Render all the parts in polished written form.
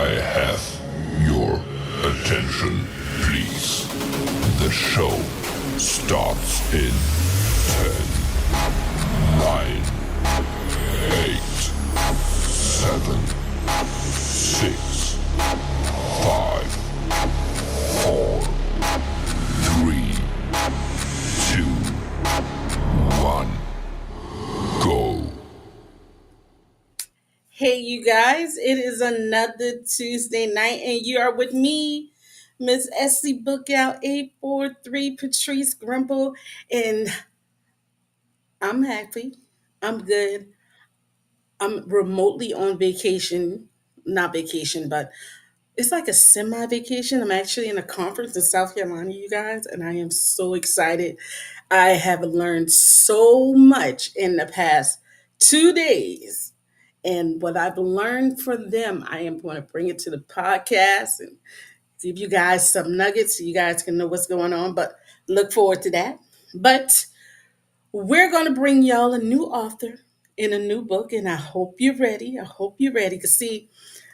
I have your attention, please? The show starts in 10, 9, 8, 7, 6, 5, 4, 3, 2, 1, go. Hey, you guys, it is another Tuesday night, and you are with me, Miss SC BookGal 843, Patrice Grimball, and I'm happy. I'm good. I'm remotely on vacation. Not vacation, but it's like a semi vacation. I'm actually in a conference in South Carolina, you guys, and I am so excited. I have learned so much in the past 2 days. And what I've learned from them, I am going to bring it to the podcast and give you guys some nuggets so you guys can know what's going on. But look forward to that. But we're going to bring y'all a new author in a new book, and I hope you're ready. I hope you're ready. Because, see,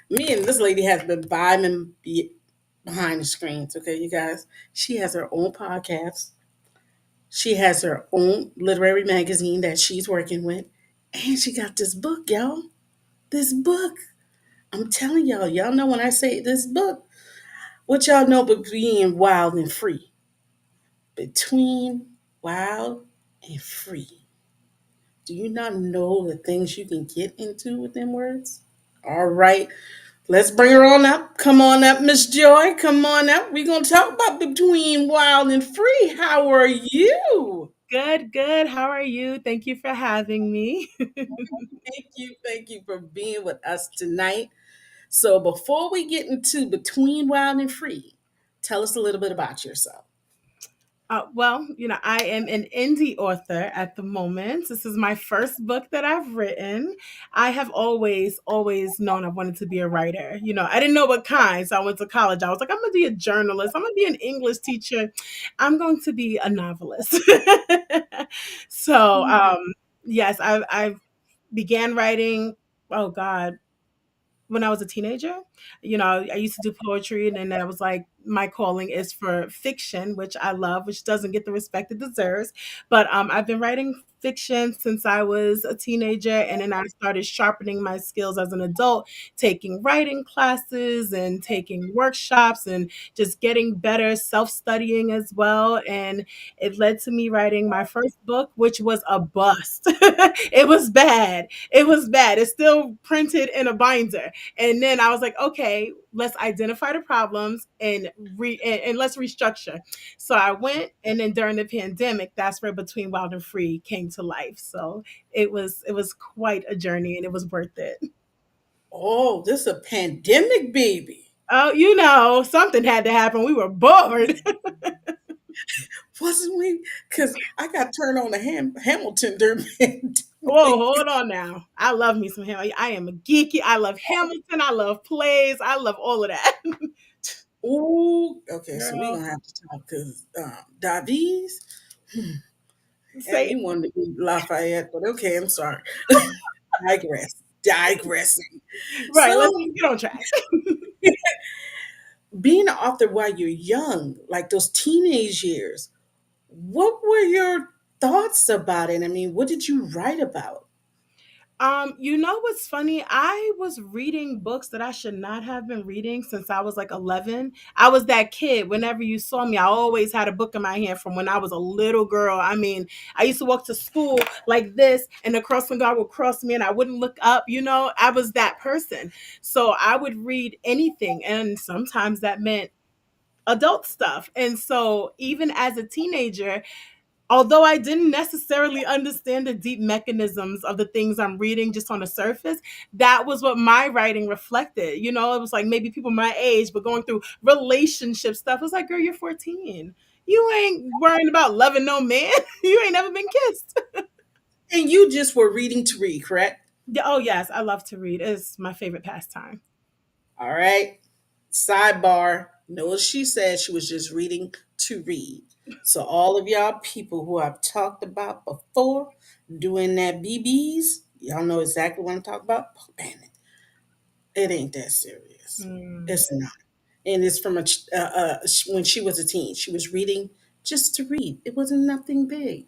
me and this lady has been vibing behind the screens, okay, you guys? She has her own podcast. She has her own literary magazine that she's working with. And she got this book, y'all. This book. I'm telling y'all, y'all know when I say this book, what y'all know but being wild and free. Between wild and free. Do you not know the things you can get into with them words? All right. Let's bring her on up. Come on up, Miss Joy. Come on up. We're going to talk about between wild and free. How are you? Good, good. How are you? Thank you for having me. Thank you. Thank you for being with us tonight. So, before we get into between wild and free, tell us a little bit about yourself. I am an indie author at the moment. This is my first book that I've written. I have always known I wanted to be a writer. I didn't know what kind, so I went to college. I was like, I'm going to be a journalist. I'm going to be an English teacher. I'm going to be a novelist. so, yes, I began writing. Oh God, when I was a teenager. I used to do poetry, and then I was like, my calling is for fiction, which I love, which doesn't get the respect it deserves. But I've been writing fiction since I was a teenager, and then I started sharpening my skills as an adult, taking writing classes and taking workshops and just getting better, self-studying as well. And it led to me writing my first book, which was a bust. It was bad. It was bad. It's still printed in a binder. And then I was like, okay, let's identify the problems and let's restructure. So I went, and then during the pandemic, that's where Between Wild and Free came to life. So it was quite a journey, and it was worth it. Oh, this is a pandemic baby. Oh, something had to happen. We were bored. Wasn't we? Because I got turned on to Hamilton during Whoa, pandemic. hold on now. I love me some Hamilton. I am a geeky. I love Hamilton. I love plays. I love all of that. Ooh, okay, so we're Girl, going to have to talk because Davies had say me wanting to be Lafayette, but okay, I'm sorry. Digressing. right. Let's So, get on track. being an author while you're young, like those teenage years, what were your thoughts about it? I mean, what did you write about? You know what's funny? I was reading books that I should not have been reading since I was like 11. I was that kid. Whenever you saw me, I always had a book in my hand from when I was a little girl. I mean, I used to walk to school like this, and the crossing guard would cross me, and I wouldn't look up. I was that person. So I would read anything, and sometimes that meant adult stuff. And so even as a teenager, although I didn't necessarily understand the deep mechanisms of the things I'm reading just on the surface, that was what my writing reflected. It was like maybe people my age, but going through relationship stuff. It was like, girl, you're 14. You ain't worrying about loving no man. You ain't never been kissed. And you just were reading to read, correct? Yeah, oh, yes, I love to read. It's my favorite pastime. All right. Sidebar. Notice she said she was just reading to read. So all of y'all people who I've talked about before doing that BBs, y'all know exactly what I'm talking about. Bam. It ain't that serious. Mm. It's not. And it's from when she was a teen. She was reading just to read. It wasn't nothing big.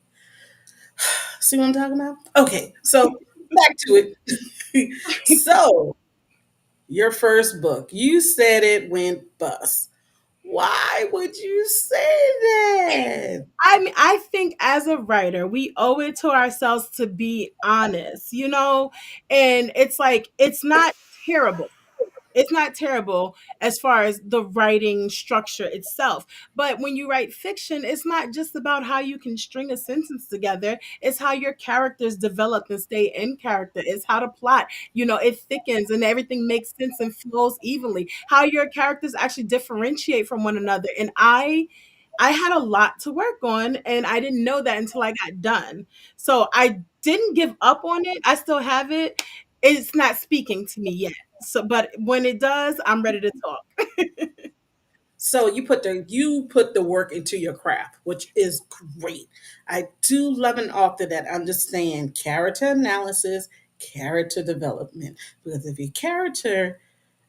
See what I'm talking about? Okay, so back to it. So, your first book, you said it went bust. Why would you say that? I mean, I think as a writer, we owe it to ourselves to be honest, and it's like, it's not terrible. It's not terrible as far as the writing structure itself. But when you write fiction, it's not just about how you can string a sentence together. It's how your characters develop and stay in character. It's how the plot, it thickens and everything makes sense and flows evenly. How your characters actually differentiate from one another. And I had a lot to work on, and I didn't know that until I got done. So I didn't give up on it. I still have it. It's not speaking to me yet. So, but when it does, I'm ready to talk. So you put the work into your craft, which is great. I do love an author that understand character analysis, character development. Because if your character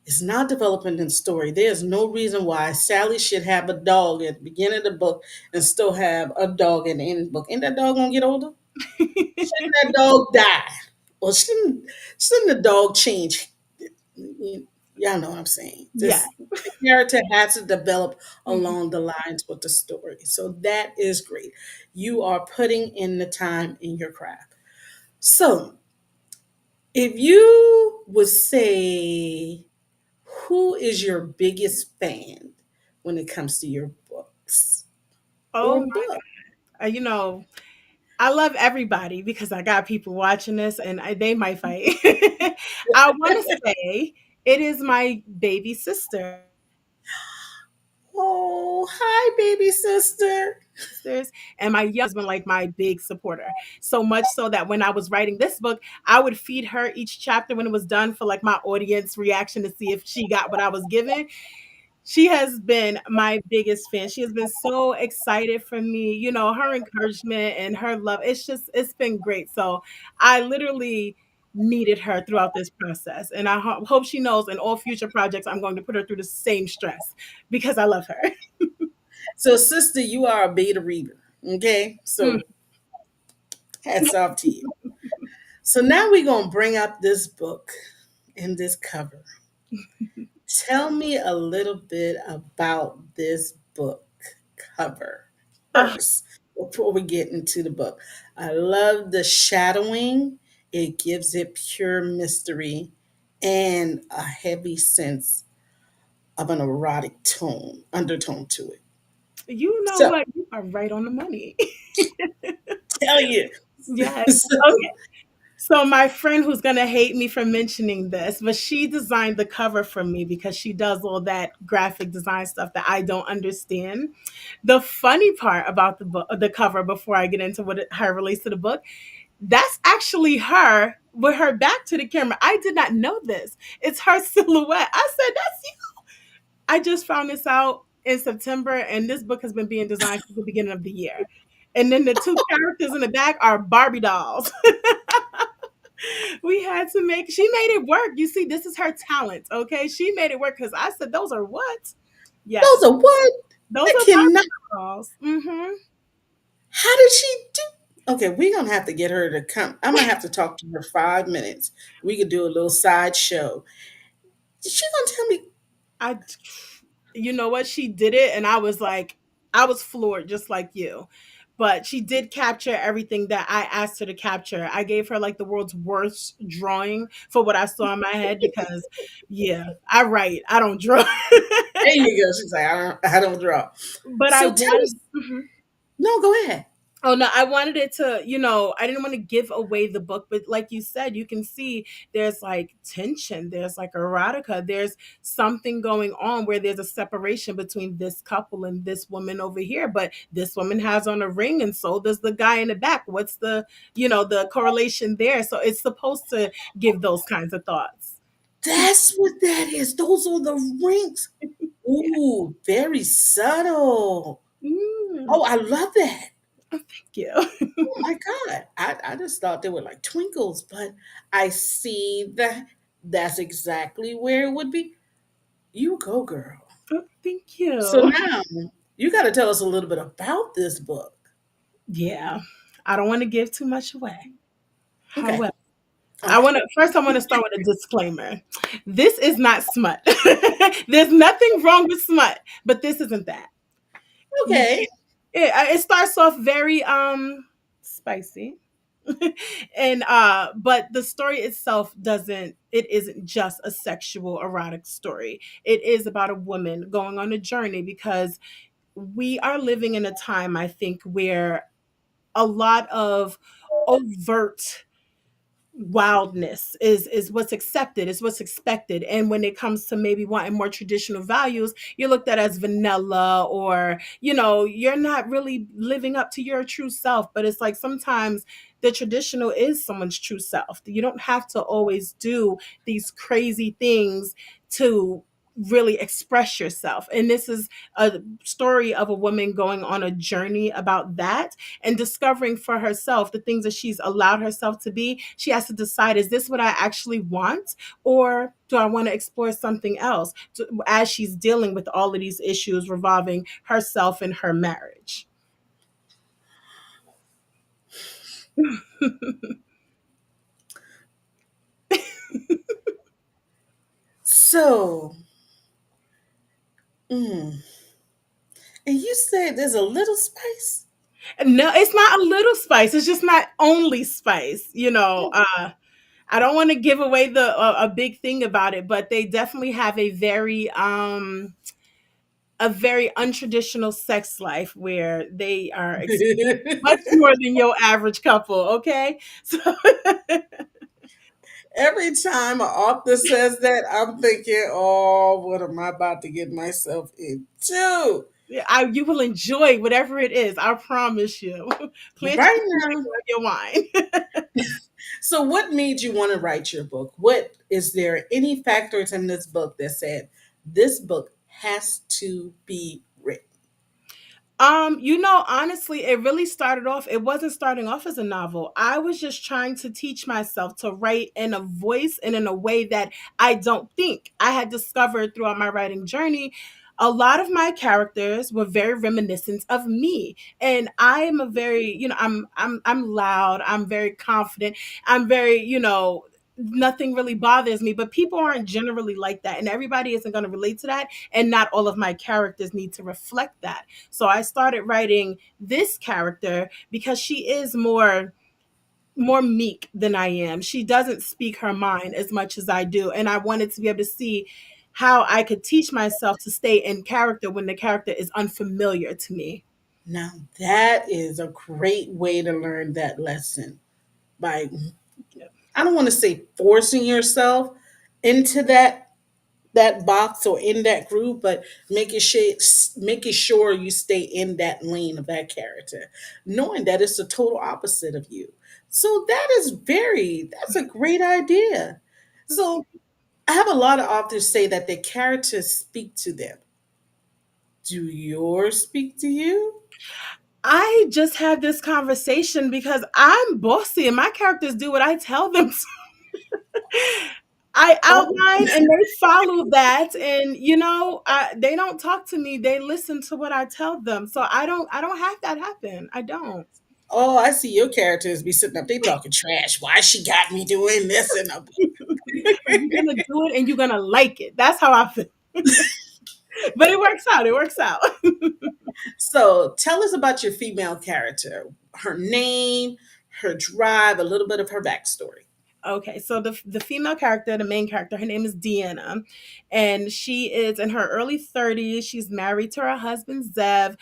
is not developing in story, there's no reason why Sally should have a dog at the beginning of the book and still have a dog at the end of the book. Ain't that dog gonna get older? Shouldn't that dog die? Or shouldn't the dog change? Y'all know what I'm saying. Yeah. This the character has to develop Mhm. along the lines with the story. So that is great. You are putting in the time in your craft. So if you would say, who is your biggest fan when it comes to your books Oh or my book? God. I love everybody because I got people watching this and they might fight. I want to say it is my baby sister. Oh, hi, baby sister. Sisters and my young husband, like, my big supporter, so much so that when I was writing this book, I would feed her each chapter when it was done for like my audience reaction to see if she got what I was given. She has been my biggest fan. She has been so excited for me, her encouragement and her love. It's been great. So I literally needed her throughout this process, and I hope she knows in all future projects I'm going to put her through the same stress because I love her. So, sister, you are a beta reader. Okay. Mm. So, hats off to you. So, now we're going to bring up this book and this cover. Tell me a little bit about this book cover Ah, first before we get into the book. I love the shadowing, it gives it pure mystery and a heavy sense of an erotic undertone to it. you know So, what? You are right on the money. tell you. Yes. So, Okay. So my friend, who's gonna hate me for mentioning this, but she designed the cover for me because she does all that graphic design stuff that I don't understand. The funny part about the book, the cover, before I get into her release to the book, that's actually her with her back to the camera. I did not know this. It's her silhouette. I said, "That's you." I just found this out in September, and this book has been being designed since the beginning of the year. And then the two characters in the back are Barbie dolls. We had to make she made it work. You see, this is her talent. Okay, she made it work because I said those are what? Yes, those are what? those I are cannot. Barbie dolls. Mm-hmm. How did she do? Okay, we're gonna have to get her to come. I'm gonna have to talk to her 5 minutes. We could do a little sideshow. She's gonna tell me I, you know what? She did it, and I was like, I was floored, just like you. But she did capture everything that I asked her to capture. I gave her like the world's worst drawing for what I saw in my head because, yeah, I write, I don't draw. there you go. She's like, I don't draw. But I So tell wanted. us. Mhm. No, go ahead. Oh no, I wanted it to, I didn't want to give away the book, but like you said, you can see there's like tension, there's like erotica, there's something going on where there's a separation between this couple and this woman over here, but this woman has on a ring and so does the guy in the back. What's the correlation there? So it's supposed to give those kinds of thoughts. That's what that is. Those are the rings. Yeah. Ooh, very subtle. Mm, Oh, I love that. thank you. Oh my God. I just thought they were like twinkles, but I see that. That's exactly where it would be. You go, girl. Oh, thank So you. now you got to tell us a little bit about this book. Yeah. I don't want to give too much away. Okay. However, Okay. I want to start with a disclaimer. This is not smut. There's nothing wrong with smut, but this isn't that. You Okay. it starts off very spicy. And but the story itself doesn't it isn't just a sexual erotic story. It is about a woman going on a journey because we are living in a time, I think, where a lot of overt wildness is what's accepted, is what's expected. And when it comes to maybe wanting more traditional values, you're looked at as vanilla, or you're not really living up to your true self. But it's like sometimes the traditional is someone's true self. You don't have to always do these crazy things to really express yourself. And this is a story of a woman going on a journey about that and discovering for herself the things that she's allowed herself to be. She has to decide, is this what I actually want? Or do I want to explore something else, as she's dealing with all of these issues revolving herself and her marriage? So, mm, and you said there's a little spice? No, it's not a little spice. It's just not only spice. I don't want to give away the a big thing about it, but they definitely have a very untraditional sex life where they are much more than your average couple. Okay, so Every time an author says that, I'm thinking, oh, what am I about to get myself into? you will enjoy whatever it is. I promise you. Plant Right your seed and now. grab your wine. So, what made you want to write your book? What is there any factors in this book that said this book has to be written? Honestly, it really started off, it wasn't starting off as a novel. I was just trying to teach myself to write in a voice and in a way that I don't think. I had discovered throughout my writing journey, a lot of my characters were very reminiscent of me. And I am a very, I'm loud, I'm very confident, I'm very, nothing really bothers me, but people aren't generally like that, and everybody isn't going to relate to that, and not all of my characters need to reflect that. So I started writing this character because she is more meek than I am. She doesn't speak her mind as much as I do, and I wanted to be able to see how I could teach myself to stay in character when the character is unfamiliar to me. Now, that is a great way to learn that lesson by, I don't want to say forcing yourself into that box or in that group, but making sure you stay in that lane of that character, knowing that it's the total opposite of you. So that's a great idea. So I have a lot of authors say that their characters speak to them. Do yours speak to you? I just had this conversation because I'm bossy and my characters do what I tell them. I Oh, outline and they follow that, and they don't talk to me, they listen to what I tell them. So I don't have that happen. I don't. oh, I see your characters be sitting up, they talking trash. Why she got me doing this? And You're gonna do it and you're gonna like it. That's how I feel. But it works out. It works out. so tell us about your female character, her name, her drive, a little bit of her backstory. Okay, so the female character, the main character, her name is Deanna, and she is in her early 30s. She's married to her husband Zev.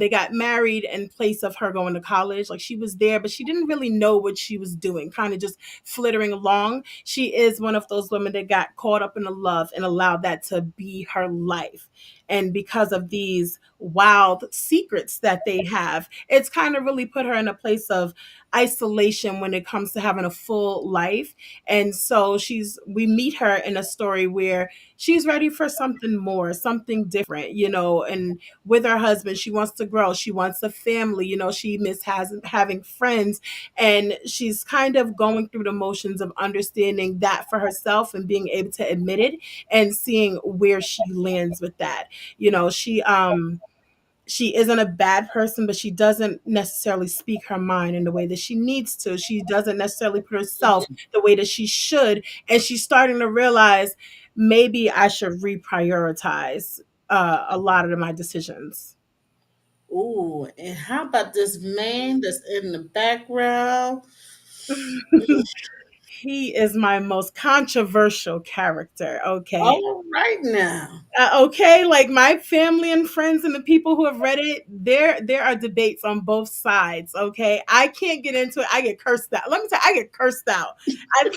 They got married in place of her going to college. Like, she was there, but she didn't really know what she was doing, kind of just flittering along. She is one of those women that got caught up in the love and allowed that to be her life. And because of these wild secrets that they have, it's kind of really put her in a place of isolation when it comes to having a full life. And so we meet her in a story where she's ready for something more, something different, and with her husband, she wants to grow, she wants a family, she miss has having friends, and she's kind of going through the motions of understanding that for herself and being able to admit it and seeing where she lands with that. She isn't a bad person, but she doesn't necessarily speak her mind in the way that she needs to. She doesn't necessarily put herself the way that she should. And she's starting to realize maybe I should reprioritize a lot of my decisions. Ooh, and how about this man that's in the background? He is my most controversial character. Okay. All right now. Okay, like my family and friends and the people who have read it, there are debates on both sides. Okay, I can't get into it. I get cursed out. Let me tell you, I get cursed out. I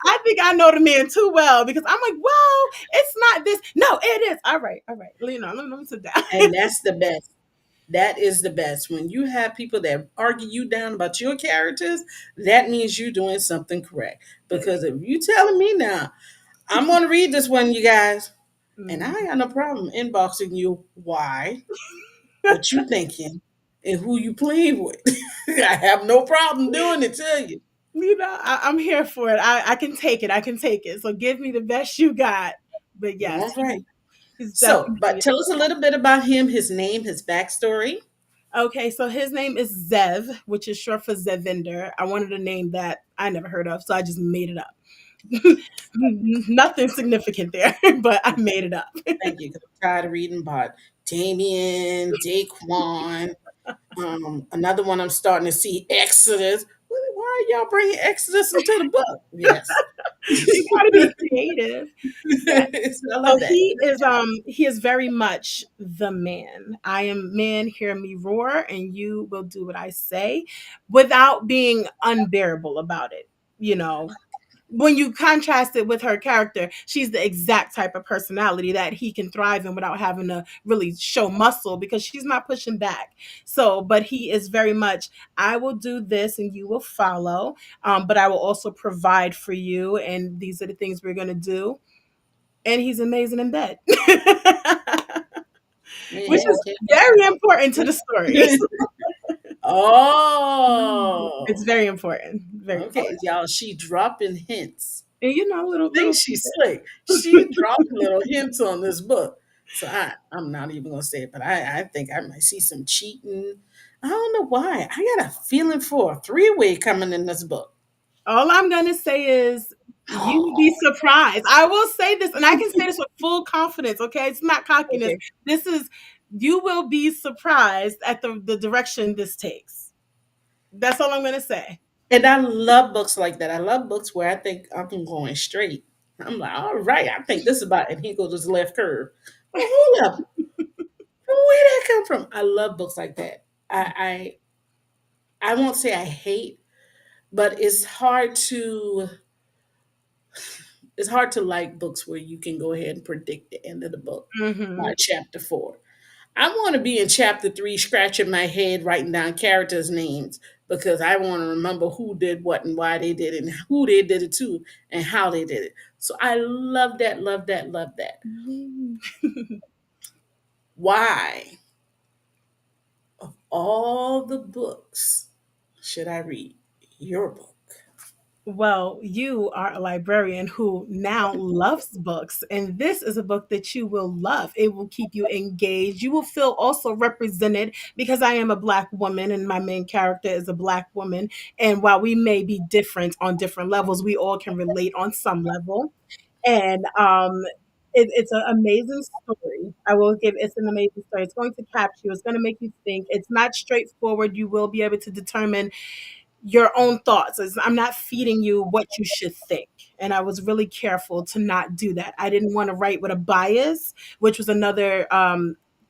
I think I know the man too well because I'm like, well, it's not this. No, it is. All right, all right. Let me sit down. And that's the best. That is the best. When you have people that argue you down about your characters, that means you're doing something correct. Because if you telling me now, I'm gonna read this one, you guys, and I Mm. ain't got no problem inboxing you why, what you thinking, and who you playing with. I have no problem doing it to you. I'm here for it. I can take it. I can take it. So give me the best you got. But yes, All right. he's So, but definitely tell us a little bit about him, his name, his backstory. okay. So his name is Zev, which is short for Zevinder. I wanted a name that I never heard of, so I just made it up. Nothing significant there, but I made it up. Thank you. 'Cause I'm tired of reading about Damien, Daquan. Another one I'm starting to see Exodus. Why are y'all bringing Exodus into the book? Yes. You gotta be creative. Yeah. I So love that. he is very much the man. I am man, hear me roar, and you will do what I say without being unbearable about it. You know, when you contrast it with her character, she's the exact type of personality that he can thrive in without having to really show muscle because she's not pushing back. So, but he is very much, I will do this and you will follow, but I will also provide for you, and these are the things we're going to do. And he's amazing in bed, which Man, is okay. very important to the story. It's Oh, very important, very okay, important. y'all. She dropping hints. And little Think little she's slick. She dropping little hints on this book. So I'm not even gonna say it, but I think I might see some cheating. I don't know why. I got a feeling for a three-way coming in this book. All I'm gonna say is you would be surprised. I will say this, and I can say this with full confidence. Okay, it's not cockiness. Okay. This is you will be surprised at the direction this takes. That's all I'm gonna say. And I love books like that. I love books where I think I'm going straight. I'm like, all right, I think this is about, and he goes to his left curve. Well, hold up. Where did that come from? I love books like that. I won't say I hate, but it's hard to like books where you can go ahead and predict the end of the book Hmm. by chapter 4. I want to be in chapter 3 scratching my head writing down characters' names because I want to remember who did what and why they did it and who they did it to and how they did it. So I love that, love that, love that. Why, of all the books, should I read your book? Well, you are a librarian who now loves books, and this is a book that you will love. It will keep you engaged. You will feel also represented because I am a Black woman and my main character is a Black woman. And while we may be different on different levels, we all can relate on some level. And it's an amazing story. I will give it's an amazing story. It's going to capture you. It's going to make you think. It's not straightforward. You will be able to determine your own thoughts. I'm not feeding you what you should think. And I was really careful to not do that. I didn't want to write with a bias, which was another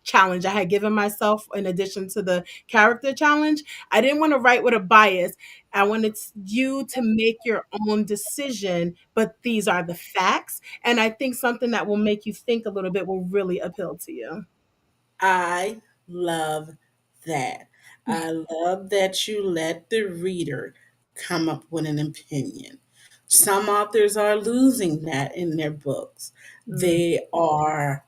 challenge I had given myself in addition to the character challenge. I didn't want to write with a bias. I wanted you to make your own decision, but these are the facts. And I think something that will make you think a little bit will really appeal to you. I love that. I love that you let the reader come up with an opinion. Some authors are losing that in their books. Mm, They are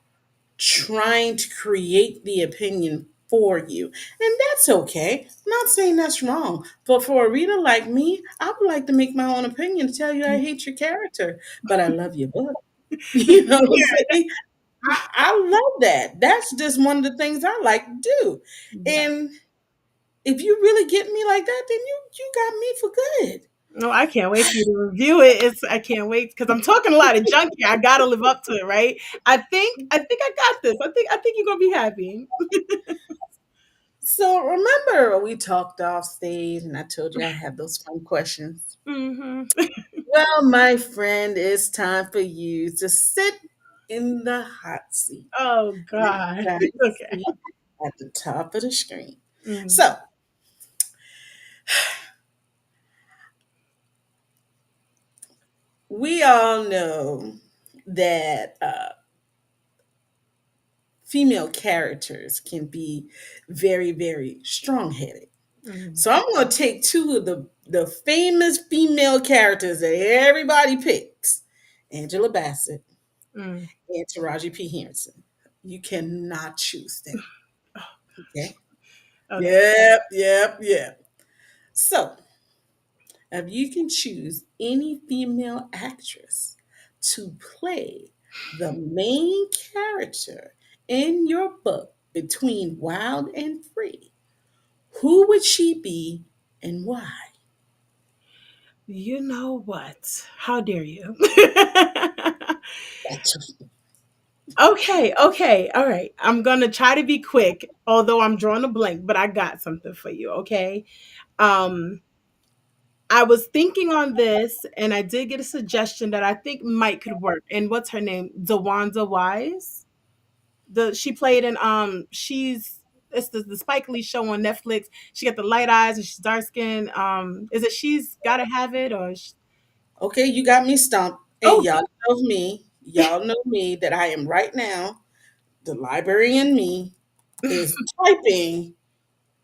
trying to create the opinion for you. And that's okay. I'm not saying that's wrong. But for a reader like me, I would like to make my own opinion, tell you I hate your character, but I love your book. You know what I'm saying? I love that. That's just one of the things I like to do. yeah. And if you really get me like that, then you got me for good. No, I can't wait for you to review it. I can't wait because I'm talking a lot of junk here. I gotta live up to it, right? I think I got this. I think you're gonna be happy. So remember we talked off stage and I told you I have those fun questions. Hmm. Well, my friend, it's time for you to sit in the hot seat. Oh You God. guys Okay. see at the top of the screen. Mm, So we all know that female characters can be very, very strong headed. mm, So I'm going to take two of the famous female characters that everybody picks, Angela Bassett mm. and Taraji P. Henson. You cannot choose them. Okay. Okay. Yep, yep, yep. So if you can choose any female actress to play the main character in your book between Wild and Free, who would she be and why? You know what? How dare you? Okay, okay, all right. I'm gonna try to be quick, although I'm drawing a blank, but I got something for you, okay? Um, I was thinking on this and I did get a suggestion that I think might could work. And what's her name? DeWanda Wise. She played in it's the Spike Lee show on Netflix. She got the light eyes and she's dark skinned. Is it She's Gotta Have It or Okay, you got me stumped. And oh y'all know me that I am right now, the librarian me is typing,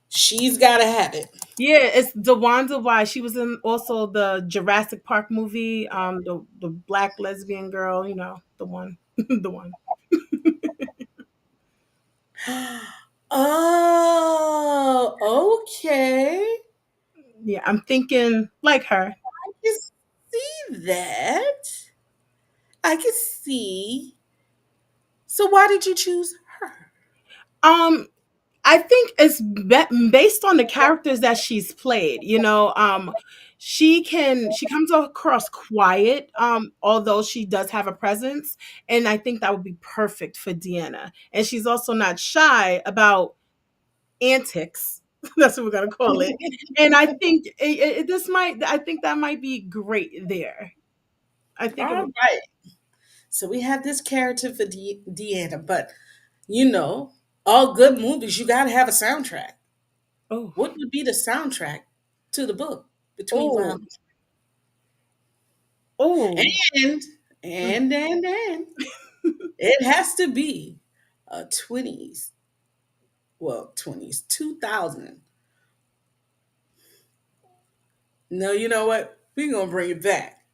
she's gotta have it. yeah, it's DeWanda Wise. She was in also the Jurassic Park movie, the black lesbian girl, the one. The one. Oh, okay. Yeah, I'm thinking like her. I can see that. I can see. So why did you choose her? Um, I think it's based on the characters that she's played. She comes across quiet, although she does have a presence, and I think that would be perfect for Deanna. And she's also not shy about antics. That's what we're gonna call it. And I think I think that might be great there. I think it All would. right. So we have this character for Deanna, but you know, all good movies, you gotta have a soundtrack. Oh, What would be the soundtrack to the book between oh, Wild oh. and and it has to be a 20s, well, 20s, 2000. No, you know what? We're gonna bring it back.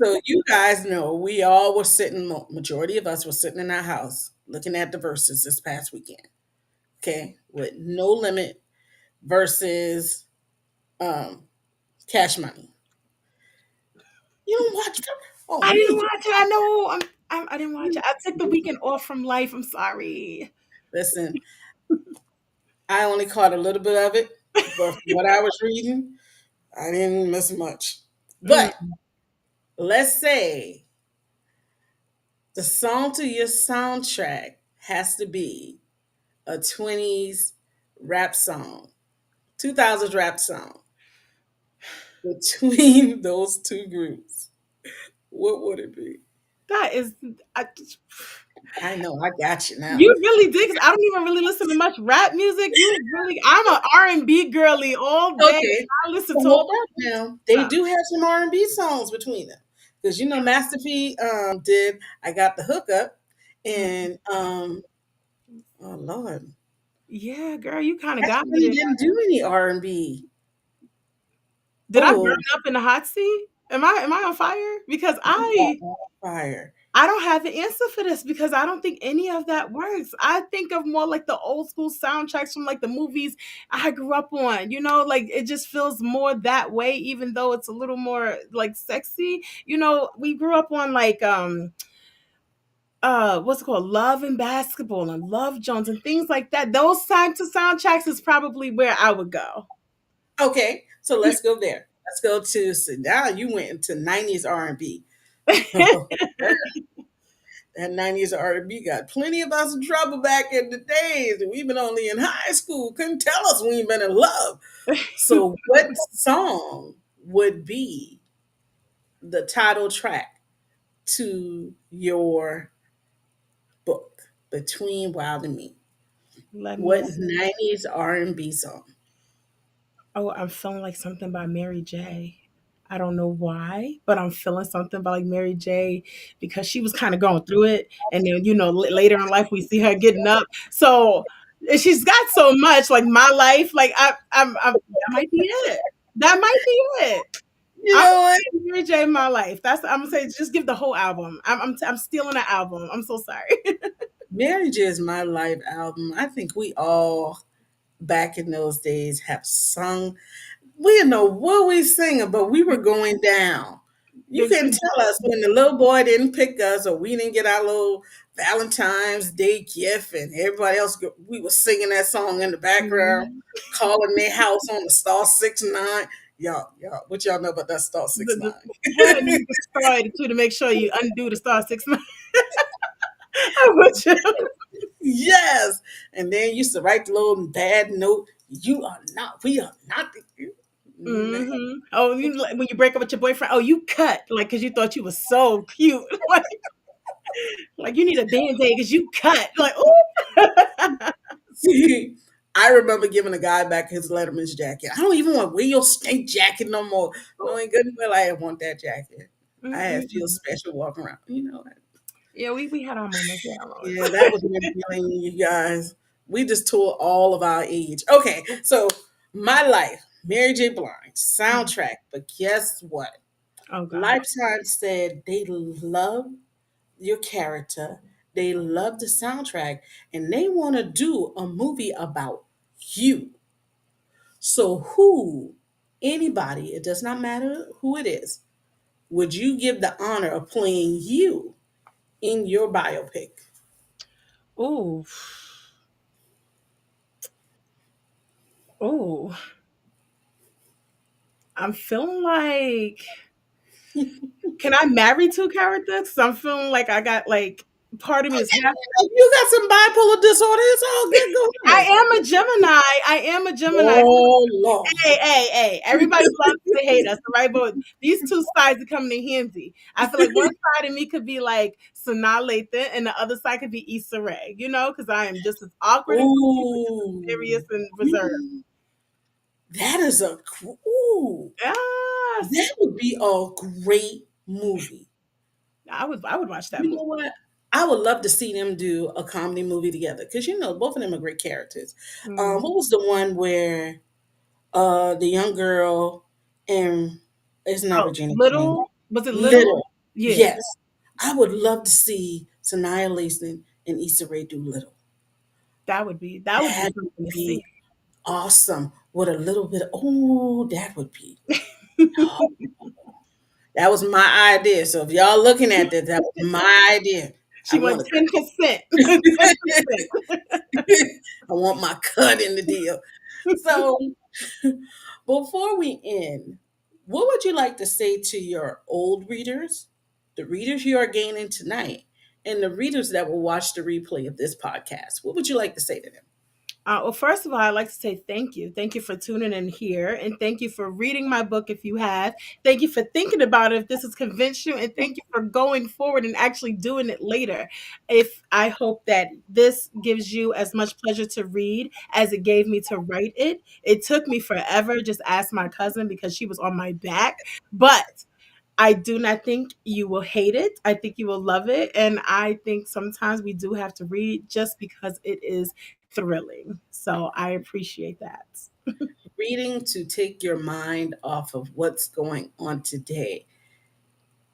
So you guys know we all were sitting, majority of us were sitting in our house looking at the verses this past weekend. Okay, with No Limit versus um, Cash Money. You don't watch? Oh I didn't me. watch it. I know. I didn't watch it. I took the weekend off from life. I'm sorry. Listen, I only caught a little bit of it, but from what I was reading, I didn't miss much. But Mm. let's say the song to your soundtrack has to be a 20s rap song, 2000s rap song between those two groups. What would it be? That is, I, I know, I got you now. you really did. 'Cause I don't even really listen to much rap music. I'm a R&B girly all day. Okay, I listen so to all hold up now. They stuff. do have some R&B songs between them. Because you know Master P did I Got the Hookup Mm. and oh Lord. Yeah, girl, you kind of got me Actually there. didn't do any R&B. Did I burn Oh, up in the hot seat? Am I on fire? Because You are on fire. I don't have the answer for this because I don't think any of that works. I think of more like the old school soundtracks from like the movies I grew up on. Like it just feels more that way, even though it's a little more like sexy. We grew up on like what's it called? Love and Basketball and Love Jones and things like that. Those side to soundtracks is probably where I would go. Okay, so let's go there. Let's go to, so now you went into 90s R&B. That 90s R&B got plenty of us in trouble back in the days. We've been only in high school. Couldn't tell us we ain't been in love. So what song would be the title track to your book, Between Wild and Me? Let me What see. 90s R&B song? Oh, I'm feeling like something by Mary J. I don't know why, but I'm feeling something about like Mary J. because she was kind of going through it, and then later in life we see her getting up. So and she's got so much like my life. Like that might be it. That might be it. You I'm know what? gonna say Mary J. My life. I'm gonna say just give the whole album. I'm stealing the album. I'm so sorry. Mary J is My Life album. I think we all back in those days have sung. We didn't know what we singing, but we were going down. You couldn't tell us when the little boy didn't pick us or we didn't get our little Valentine's Day gift and everybody else, we were singing that song in the background, Mhm. calling their house on the star 6 9. Y'all, what y'all know about that star The, six the, nine? go ahead and use the star too to make sure you undo the star 6 9. I'm with you. Yes. And then you used to write the little bad note. We are not the. Man. Oh, when you break up with your boyfriend, oh, you cut like because you thought you was so cute, like you need a band-aid because you cut, like oh. See, I remember giving a guy back his Letterman's jacket. I don't even want to wear your stink jacket no more. No, ain't good and well. I didn't want that jacket. I had feel Mm-mm. special walking around. You know what? Yeah, we had our moments. We had our Yeah, moments. that was really feeling you guys. We just told all of our age. Okay, so My Life, Mary J. Blige, soundtrack. But guess what? Oh God. Lifetime said they love your character, they love the soundtrack, and they want to do a movie about you. So, anybody, it does not matter who it is, would you give the honor of playing you in your biopic? Ooh. Ooh. I'm feeling like, can I marry two characters? 'Cause I'm feeling like I got like part of me is half. If you got some bipolar disorder, it's all good. Go I ahead. am a Gemini. I am a Gemini. Oh, Lord. Hey. Everybody loves to hate us, right? But these two sides are coming in handy. I feel like one side of me could be like Sanaa Lathan, and the other side could be Issa Rae, because I am just as awkward and goofy, but just as serious Ooh. and reserved. That is ooh. Yes. That would be a great movie. I would watch that You movie. know what? I would love to see them do a comedy movie together because both of them are great characters. Mm. What was the one where the young girl and it's not Oh, Regina King. Little? Was it Little? Little. Yeah, Yes. I would love to see Sanaya Lathan and Issa Rae do Little. that would be That something would to be see. awesome. With a little bit that would be. That was my idea. So if y'all looking at that, that was my idea. I She want went to 10%. 10%. I want my cut in the deal. So before we end, what would you like to say to your old readers, the readers you are gaining tonight, and the readers that will watch the replay of this podcast? What would you like to say to them? Well, first of all, I'd like to say thank you. Thank you for tuning in here. And thank you for reading my book if you have. Thank you for thinking about it if this has convinced you. And thank you for going forward and actually doing it later. If I hope that this gives you as much pleasure to read as it gave me to write it. It took me forever. Just ask my cousin because she was on my back. But I do not think you will hate it. I think you will love it. And I think sometimes we do have to read just because it is thrilling. So I appreciate that. Reading to take your mind off of what's going on today.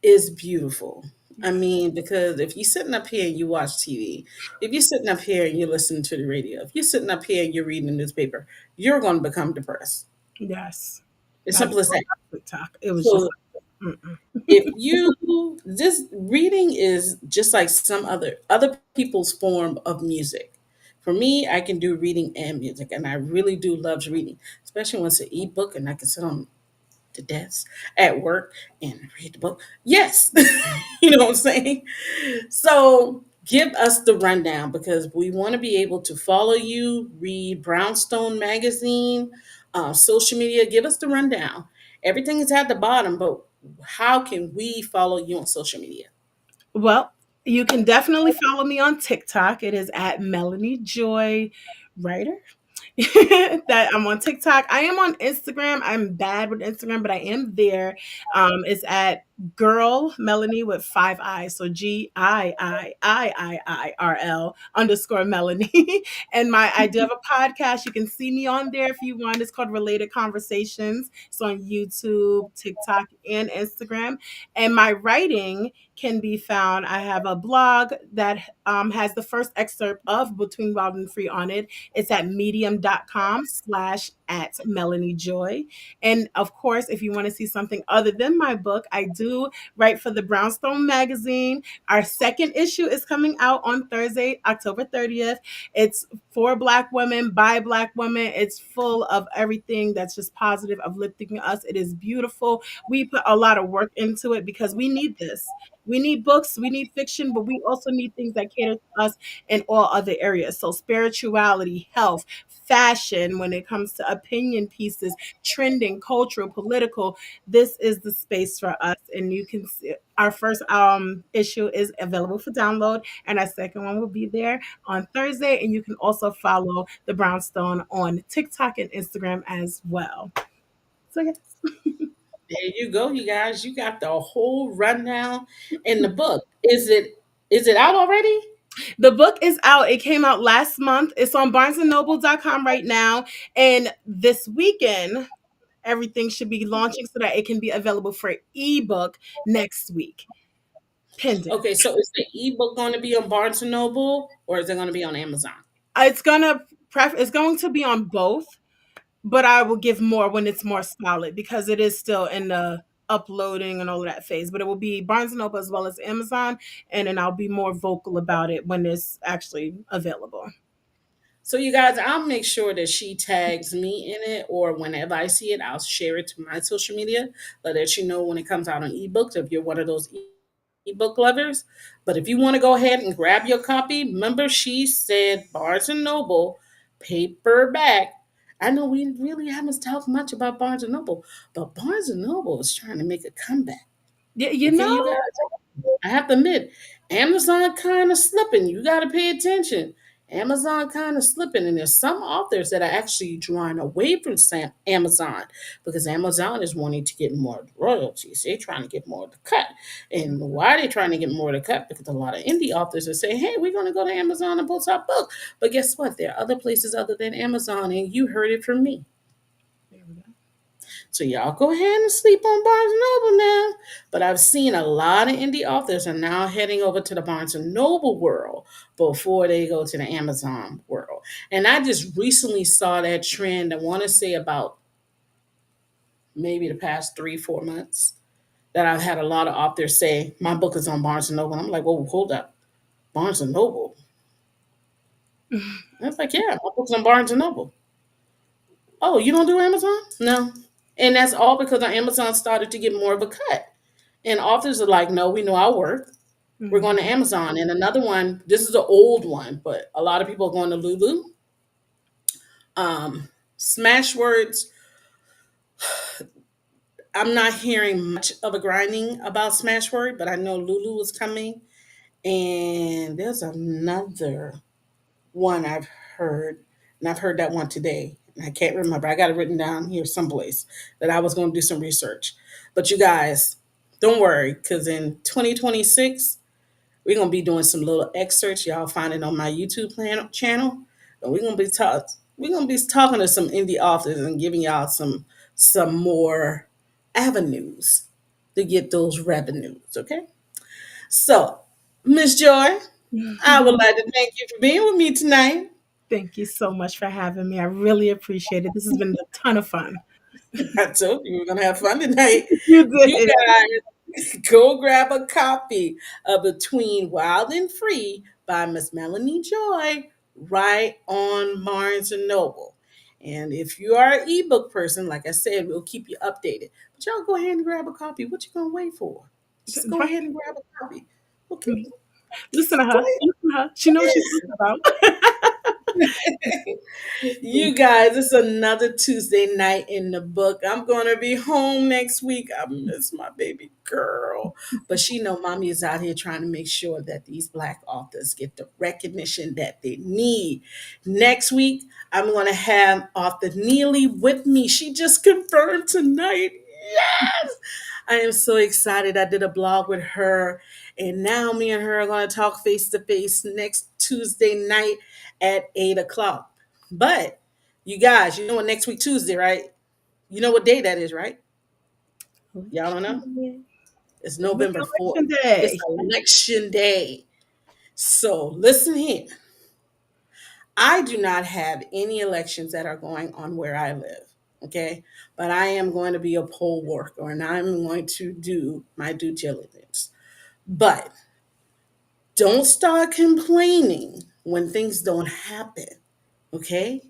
is beautiful. I mean, because if you're sitting up here and you watch TV, if you're sitting up here and you're listening to the radio, if you're sitting up here and you're reading the newspaper, you're going to become depressed. Yes. It's I simple as saw that. that TikTok. It was just So like, mm-mm. if you this reading is just like some other people's form of music. For me, I can do reading and music, and I really do love reading, especially when it's an ebook and I can sit on the desk at work and read the book. Yes, you know what I'm saying. So give us the rundown because we want to be able to follow you, read Brownstone Magazine, social media. Give us the rundown. Everything is at the bottom, but how can we follow you on social media? Well, you can definitely follow me on TikTok. It is at Melanie Joy Writer. That I'm on TikTok. I am on Instagram. I'm bad with Instagram, but I am there. It's at girl Melanie with 5 eyes. So GIIIIRL underscore Melanie. And I do have a podcast. You can see me on there if you want. It's called Related Conversations. It's on YouTube, TikTok, and Instagram. And my writing can be found. I have a blog that has the first excerpt of Between Wild and Free on it. It's at medium.com/at Melanie Joy. And of course, if you want to see something other than my book, I do write for the Brownstone magazine. Our second issue is coming out on Thursday, October 30th. It's for Black women, by Black women. It's full of everything that's just positive, uplifting us. It is beautiful. We put a lot of work into it because we need this. We need books, we need fiction, but we also need things that cater to us in all other areas. So spirituality, health, fashion, when it comes to opinion pieces, trending, cultural, political, this is the space for us. And you can see our first issue is available for download, and our second one will be there on Thursday. And you can also follow the Brownstone on TikTok and Instagram as well. So yes. There you go, you guys. You got the whole rundown in the book. Is it out already? The book is out. It came out last month. It's on barnesandnoble.com right now. And this weekend, everything should be launching so that it can be available for ebook next week. Pending. Okay, so is the ebook going to be on Barnes and Noble or is it going to be on Amazon? It's going to be on both, but I will give more when it's more solid because it is still in the uploading and all of that phase. But it will be Barnes and Noble as well as Amazon, and then I'll be more vocal about it when it's actually available. So you guys, I'll make sure that she tags me in it, or whenever I see it, I'll share it to my social media, let you know when it comes out on ebooks if you're one of those ebook lovers. But if you want to go ahead and grab your copy, remember she said Barnes and Noble paperback. I know we really haven't talked much about Barnes and Noble, but Barnes and Noble is trying to make a comeback. You Okay, know, you guys, I have to admit, Amazon kind of slipping. You got to pay attention. Amazon kind of slipping, and there's some authors that are actually drawing away from Amazon because Amazon is wanting to get more royalties. They're trying to get more of the cut. And why are they trying to get more of the cut? Because a lot of indie authors are saying, hey, we're going to go to Amazon and post our book. But guess what? There are other places other than Amazon, and you heard it from me. there we go. So y'all go ahead and sleep on Barnes and Noble now. But I've seen a lot of indie authors are now heading over to the Barnes and Noble world before they go to the Amazon world. And I just recently saw that trend. I want to say about maybe the past 3, 4 months that I've had a lot of authors say my book is on Barnes and Noble. And I'm like, whoa, hold up, Barnes and Noble. And it's like, yeah, my book's on Barnes and Noble. Oh, you don't do Amazon? No. And that's all because Amazon started to get more of a cut. And authors are like, no, we know our worth. We're going to Mhm. Amazon. And another one, this is an old one, but a lot of people are going to Lulu. Smashwords, I'm not hearing much of a grinding about Smashword, but I know Lulu is coming. And there's another one I've heard, and I've heard that one today. And I can't remember. I got it written down here someplace that I was going to do some research. But you guys, don't worry, because in 2026, we're gonna be doing some little excerpts. Y'all find it on my YouTube channel. And we're gonna be talking to some indie authors and giving y'all some more avenues to get those revenues. Okay. So, Miss Joy, I would like to thank you for being with me tonight. Thank you so much for having me. I really appreciate it. This has been a ton of fun. I told you we were going to have fun tonight. You You did. guys go grab a copy of Between Wild and Free by Miss Melanie Joy right on Barnes and Noble. And if you are an ebook person, like I said, we'll keep you updated. But y'all go ahead and grab a copy. What you gonna wait for? Just go Right. ahead and grab a copy. Okay. Listen to Go her. ahead. Listen to her. She knows what she's talking about. You guys, it's another Tuesday night in the book. I'm gonna be home next week. I miss my baby girl, but she know mommy is out here trying to make sure that these black authors get the recognition that they need. Next week, I'm gonna have author Neely with me. She just confirmed tonight. Yes, I am so excited. I did a blog with her, and now me and her are gonna talk face to face next Tuesday night at 8 o'clock. But you guys, you know what next week Tuesday, right? You know what day that is, right? Y'all don't know? Election day. It's Make November 4th. election It's day. election day. So listen here. I do not have any elections that are going on where I live. Okay. But I am going to be a poll worker and I'm going to do my due diligence. But don't start complaining when things don't happen. Okay.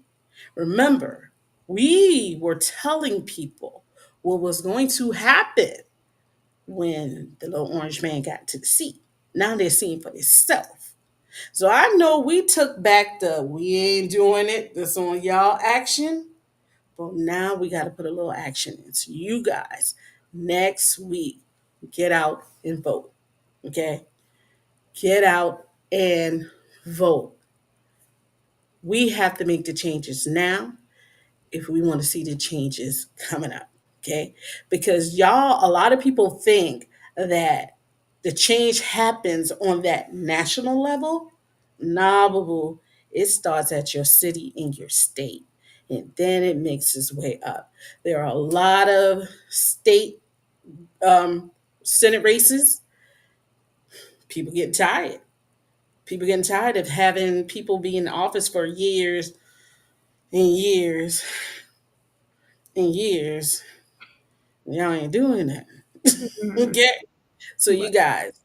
Remember, we were telling people what was going to happen when the little orange man got to the seat. Now they're seeing for themselves. So I know we took back the we ain't doing it, this on y'all action. But now we got to put a little action into you guys. Next week, get out and vote. Okay? Get out and vote. We have to make the changes now if we want to see the changes coming up. Okay. Because y'all, a lot of people think that the change happens on that national level. Nah, boo boo. It starts at your city and your state. And then it makes its way up. There are a lot of state um, Senate races. People getting tired. People getting tired of having people be in office for years and years and years. Y'all ain't doing that. Mhm. Okay. So you Right. guys,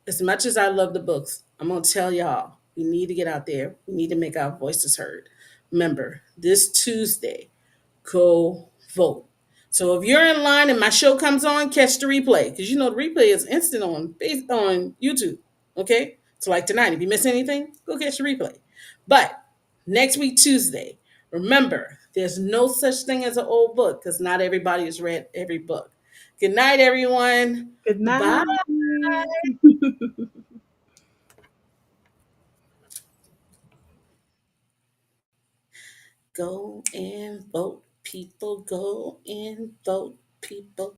as much as I love the books, I'm gonna tell y'all we need to get out there. We need to make our voices heard. Remember, this Tuesday, go vote. So if you're in line and my show comes on, catch the replay because you know the replay is instant on YouTube. Okay, so like tonight, if you miss anything, go catch the replay. But next week Tuesday, remember there's no such thing as an old book because not everybody has read every book. Good night, everyone. Good Bye. night. Go and vote, people. Go and vote, people.